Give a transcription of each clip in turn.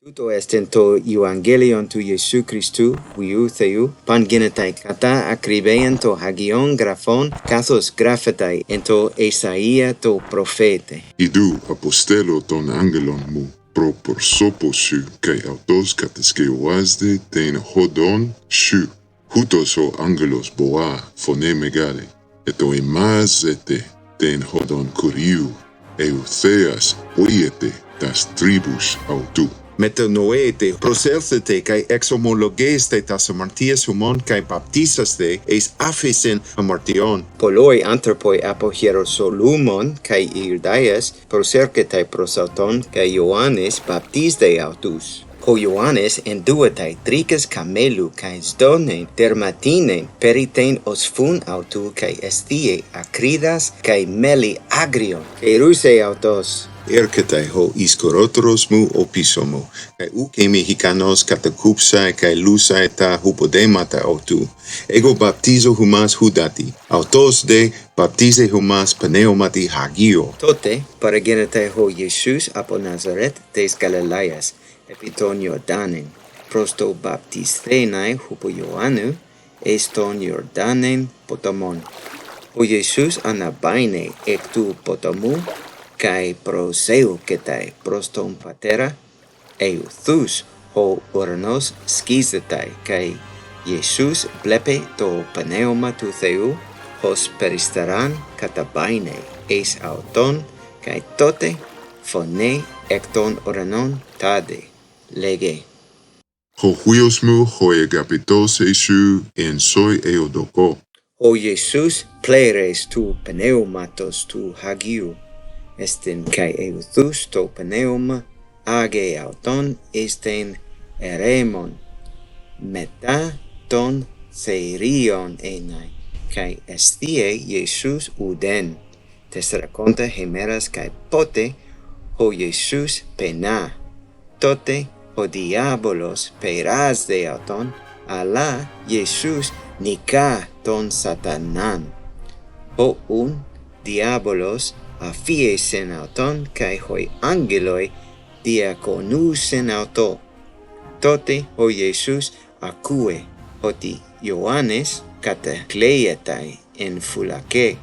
Τούτο εστιν το Ευαγγέλιον του Ιησού Χριστού, Υιού Θεού, πανγένεται κατά ακρίβειαν το Αγιών Γραφών, καθώς γράφεται εν το Ἰσαΐα το προφήτη. Ιδού αποστέλω τον άγγελον μου προ προσώπου σου, και αυτός κατασκευάζεται την οδόν σου. Ούτως ο άγγελος βοά φωνή μεγάλη, το ετοιμάζεται την οδόν Κυρίου, ο Θεός οίεται τας τρύπους αυτού. Μετανοείτε, προσέλθετε και εξομολογήσετε τας αμαρτίες ημών και βαπτίσαστε εις άφεσιν αμαρτιών. Πολλοί άνθρωποι από Ιεροσολύμων και Ιουδαίας προσέρχεται προς αυτόν και Ιωάννης βαπτίζεται αυτούς. Ο Ιωάννης ενδούεται τρίκες καμέλου και σδόνεν τερματίνεν περί την οσφούν αυτού και ἐσθίει ακρίδας και μέλι άγριον και ρούσε αυτός. Έρχεται ο ισκορότερος μου ο πίσω μου, και ουκ είμαι ικανός κατακούψα και λούσα τα ουποδέματα αυτού. Εγώ βαπτίζω ημάς χουδάτι, αυτός δε βαπτίζει ημάς πνεύματι Αγίο. Τότε παραγγένεται ο Ιησούς από Ναζαρέτ της Γαλιλαίας, επί τον Ιορδάνην, προς το βαπτισθέναι από Ιωάννου, εις τον Ιορδάνην ποταμόν. Ο Ιησούς αναβαίνε εκ του ποταμού, και προσέλκεται προς τον Πατέρα, ευθύς ο ουρανός σκίζεται, και Ιησούς βλέπει το Πνεύμα του Θεού, ως περιστεράν καταβαίνει εις αυτόν, και τότε φωνή εκ των ουρανών τάδε, λέγε: Ο Υιός μου ο αγαπητός Ιησού εν σοι εωδοκώ. Ο Ιησούς πλήρης του Πνεύματος του Αγίου, εστιν και ευθύς το Πνεύμα άγει αυτόν εις την ερήμον, μετά των θηρίων έναι, και ἐσθίει Ιησούς οὐδέν, τεσσεράκοντα ἡμέρας και ποτε ο Ιησούς πεινᾷ. Τότε ο διάβολος πειράζει αυτόν, αλλά Ιησούς νικά τον Σατανάν. Ο ουν διάβολος αφίεσεν αυτόν, και οι άγγελοι διακονούσεν αυτό. Τότε ο Ιησούς ακούε ότι Ιωάννης κατακλείεται εν φυλακή.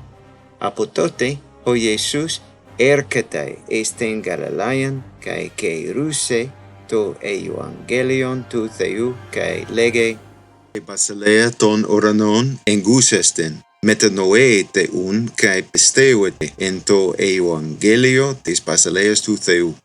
Από τότε ο Ιησούς έρχεται εις την Γαλιλαίαν και κηρύσσει το Ευαγγέλιον του Θεού και λέγει: Η βασιλεία των ουρανών εγκούσεστην. Μετανοείτε ουν και πιστεύετε εν το Ευαγγέλιο της βασιλείας του Θεού.